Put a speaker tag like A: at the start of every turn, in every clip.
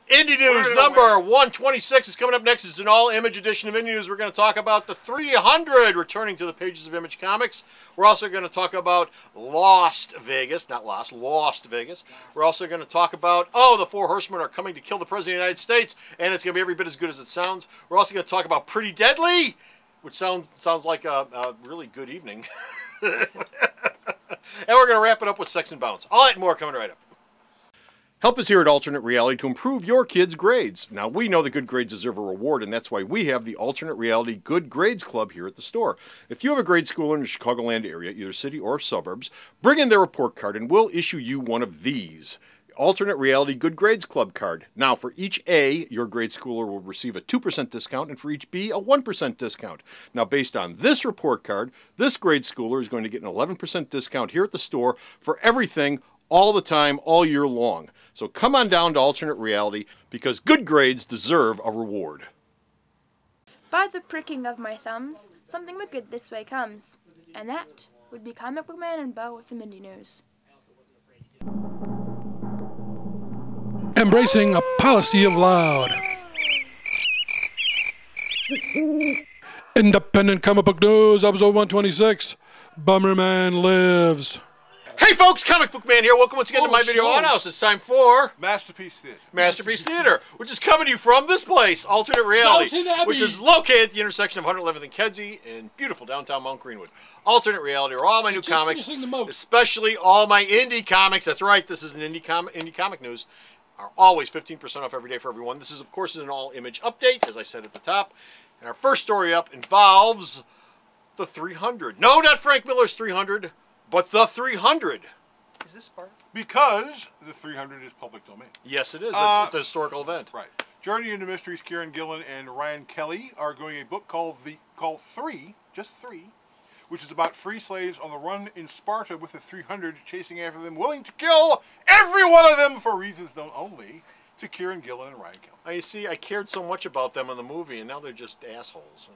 A: Indy News number 126 is coming up next. It's an all-image edition of Indy News. We're going to talk about the 300 returning to the pages of Image Comics. We're also going to talk about Lost Vegas. Not Lost, Lost Vegas. We're also going to talk about, the Four Horsemen are coming to kill the President of the United States, and it's going to be every bit as good as it sounds. We're also going to talk about Pretty Deadly, which sounds like a really good evening. And we're going to wrap it up with Sex and Bounce. All that and more coming right up. Help us here at Alternate Reality to improve your kids' grades. Now, we know that good grades deserve a reward, and that's why we have the Alternate Reality Good Grades Club here at the store. If you have a grade schooler in the Chicagoland area, either city or suburbs, bring in their report card and we'll issue you one of these. Alternate Reality Good Grades Club card. Now, for each A, your grade schooler will receive a 2% discount, and for each B, a 1% discount. Now, based on this report card, this grade schooler is going to get an 11% discount here at the store for everything, all the time, all year long. So come on down to Alternate Reality, because good grades deserve a reward.
B: By the pricking of my thumbs, something wicked this way comes. And that would be Comic Book Man and Bo with some Indy News.
C: Embracing a policy of loud. Independent Comic Book News, episode 126. Bummerman lives.
A: Hey folks, Comic Book Man here. Welcome once again to my video on house. It's time for
D: Masterpiece Theater.
A: Masterpiece Theater, which is coming to you from this place, Alternate Reality, which is located at the intersection of 111th and Kedzie in beautiful downtown Mount Greenwood. Alternate Reality are all my new comics, especially all my indie comics. That's right, this is an indie comic news. Are always 15% off every day for everyone. This is, of course, an all-image update, as I said at the top. And our first story up involves the 300. No, not Frank Miller's 300. But the 300.
D: Is this part? Because the 300 is public domain.
A: Yes, it is. It's a historical event.
D: Right. Journey into Mysteries, Kieran Gillen and Ryan Kelly are doing a book called Three, just Three, which is about free slaves on the run in Sparta with the 300 chasing after them, willing to kill every one of them for reasons known only to Kieran Gillen and Ryan Kelly.
A: Now, you see, I cared so much about them in the movie, and now they're just assholes.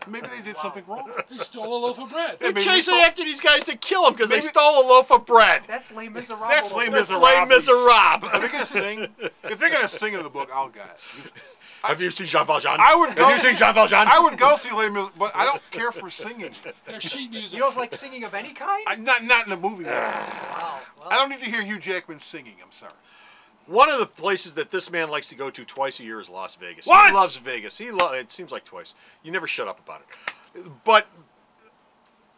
D: Maybe they did something wrong.
C: They stole a loaf of bread.
A: They're chasing after these guys to kill them because they stole a loaf of bread.
E: That's Les Miserables.
D: That's Les Miserables.
A: Les Miserables.
D: Are they going to sing? If they're going to sing in the book, I'll get it.
A: Have you seen Jean Valjean?
D: Have
A: you seen Jean Valjean?
D: I would go see Les Miserables, but I don't care for singing.
C: There's sheet music.
E: You don't like singing of any kind?
D: Not in the movie.
E: Wow. Well,
D: I don't need to hear Hugh Jackman singing. I'm sorry.
A: One of the places that this man likes to go to twice a year is Las Vegas.
D: What?
A: He loves Vegas. It seems like twice. You never shut up about it. But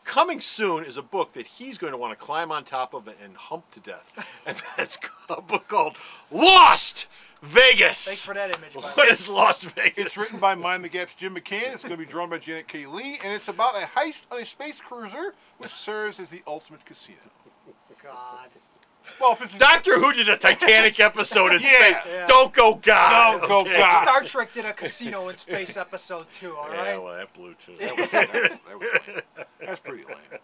A: coming soon is a book that he's going to want to climb on top of and hump to death. And that's a book called Lost Vegas.
E: Thanks for that image.
A: What is Lost Vegas?
D: It's written by Mind the Gap's Jim McCann. It's going to be drawn by Janet K. Lee. And it's about a heist on a space cruiser, which serves as the ultimate casino.
E: God.
D: Well, if it's
A: Doctor Who did a Titanic episode in space.
E: Yeah.
A: Don't go God.
D: Don't go God.
E: Star Trek did a casino in space episode too, all right?
A: Yeah, well, that blew too.
D: that was lame. That's pretty lame.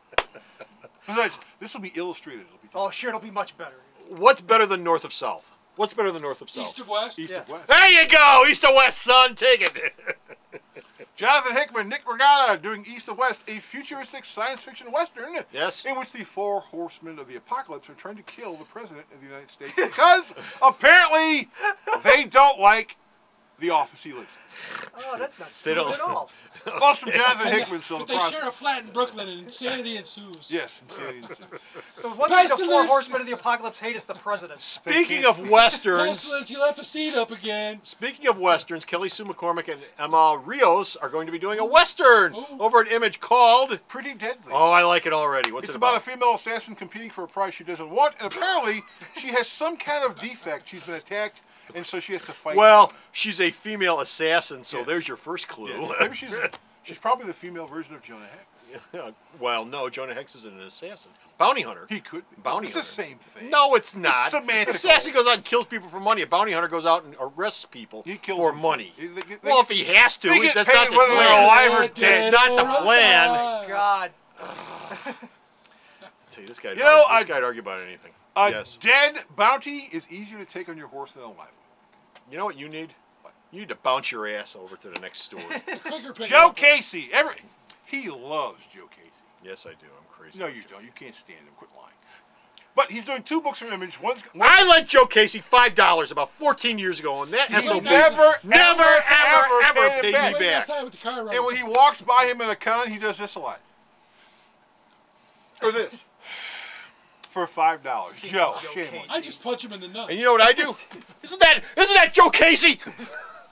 D: Besides, this will be illustrated.
E: Oh, sure, it'll be much better.
A: What's better than North of South? What's better than North of South?
C: East of West?
D: East of West.
A: There you go! East of West, son. Take it.
D: Jonathan Hickman, Nick Regatta doing East of West, a futuristic science fiction western.
A: Yes.
D: In which the four horsemen of the apocalypse are trying to kill the president of the United States because apparently they don't like the office he lives in.
E: Oh, that's not stupid at all.
D: Well, from Jonathan Hickman, so
C: But
D: the
C: they
D: process.
C: share a flat in Brooklyn and insanity ensues.
D: Yes, insanity ensues.
E: The one thing the four horsemen of the apocalypse hate is the president.
A: Speaking of westerns,
C: Pestilence, you left the seat up again.
A: speaking of westerns, Kelly Sue McCormick and Emma Rios are going to be doing a western over at Image called
D: Pretty Deadly.
A: Oh, I like it already. What's
D: It's
A: it
D: about a female assassin competing for a prize she doesn't want, and apparently she has some kind of defect. She's been attacked, and so she has to fight.
A: Well, she's a female assassin, so
D: Yes.
A: there's your first clue.
D: Yes. Maybe she's probably the female version of Jonah Hex.
A: Well, no, Jonah Hex isn't an assassin. Bounty hunter.
D: He could be.
A: Bounty
D: It's
A: hunter.
D: the same thing.
A: No, it's not.
D: It's semantical.
A: Assassin goes out and kills people for money. A bounty hunter goes out and arrests people
D: He kills
A: for
D: them.
A: money.
D: They
A: Well, if he has to,
D: they get
A: that's
D: paid
A: not the
D: whether they're
A: plan.
D: alive or
A: That's not the plan.
E: God.
A: I tell you, this guy.
D: You know,
A: Guy'd argue about anything.
D: A
A: Yes.
D: dead bounty is easier to take on your horse than a live one.
A: You know what you need? You need to bounce your ass over to the next store.
D: Joe Casey. He loves Joe Casey.
A: Yes, I do. I'm crazy.
D: No, you don't. You can't stand him. Quit lying. But he's doing 2 books from Image.
A: I lent Joe Casey $5 about 14 14 years ago, and that SOB
D: never
A: paid me back.
D: And when he walks by him in a con, he does this a lot. Or this. For $5. Joe, shame on you.
C: I just punch him in the nuts.
A: And you know what I do? Isn't that Joe Casey?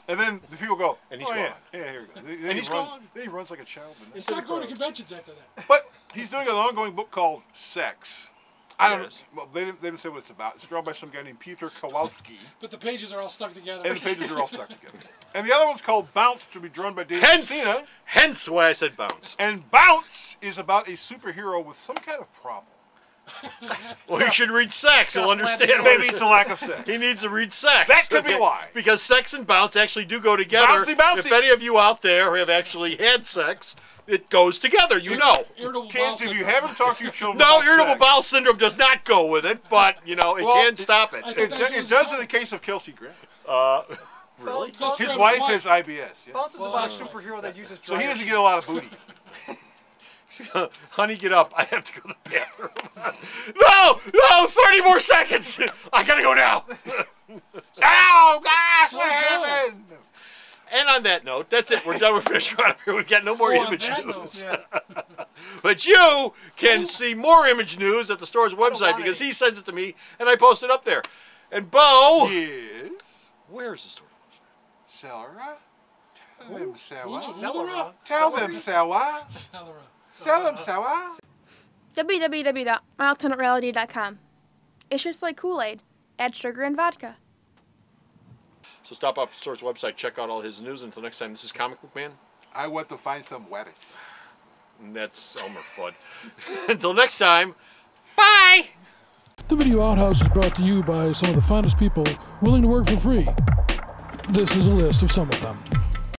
D: And then the people go,
A: and he's gone.
D: Yeah, here we go.
A: And he's gone.
D: Then he runs like a child.
C: It's not going to conventions after that.
D: But he's doing an ongoing book called Sex. I don't know. Well, they didn't say what it's about. It's drawn by some guy named Peter Kowalski.
C: But the pages are all stuck together.
D: And the pages are all stuck together. And the other one's called Bounce, which will be drawn by David Cena.
A: Hence why I said Bounce.
D: And Bounce is about a superhero with some kind of problem.
A: Well, you should read Sex. He'll understand.
D: Maybe it's a lack of sex.
A: He needs to read Sex.
D: That could be why.
A: Because Sex and Bounce actually do go together.
D: Bouncy, bouncy.
A: If any of you out there have actually had sex, it goes together. You know.
D: Kids, if you haven't talked to your children
A: no,
D: about
A: irritable
D: sex,
A: bowel syndrome does not go with it, but you know it can stop it.
D: It does in the case of Kelsey Grant.
A: Really?
D: His wife has IBS. Yeah.
E: Bounce is about a superhero that uses
D: so he doesn't get a lot of booty.
A: Honey, get up. I have to go to the bathroom. No, 30 more seconds. I gotta go now.
D: Oh, gosh, what happened?
A: And on that note, that's it. We're done. We're finished right up here. We've got no more image news. But you can see more image news at the store's website because he sends it to me and I post it up there. And Bo,
D: yes.
A: Where is the store?
D: Sarah? Tell them, Sarah.
E: Sarah.
D: Tell them, Sarah. Tell them, Sarah.
B: www.miletunnelreality.com. It's just like Kool-Aid. Add sugar and vodka.
A: So stop off the store's website, check out all his news. Until next time, this is Comic Book Man.
D: I want to find some wettest.
A: And that's Elmer Fudd. Until next time, bye!
C: The Video Outhouse is brought to you by some of the finest people willing to work for free. This is a list of some of them.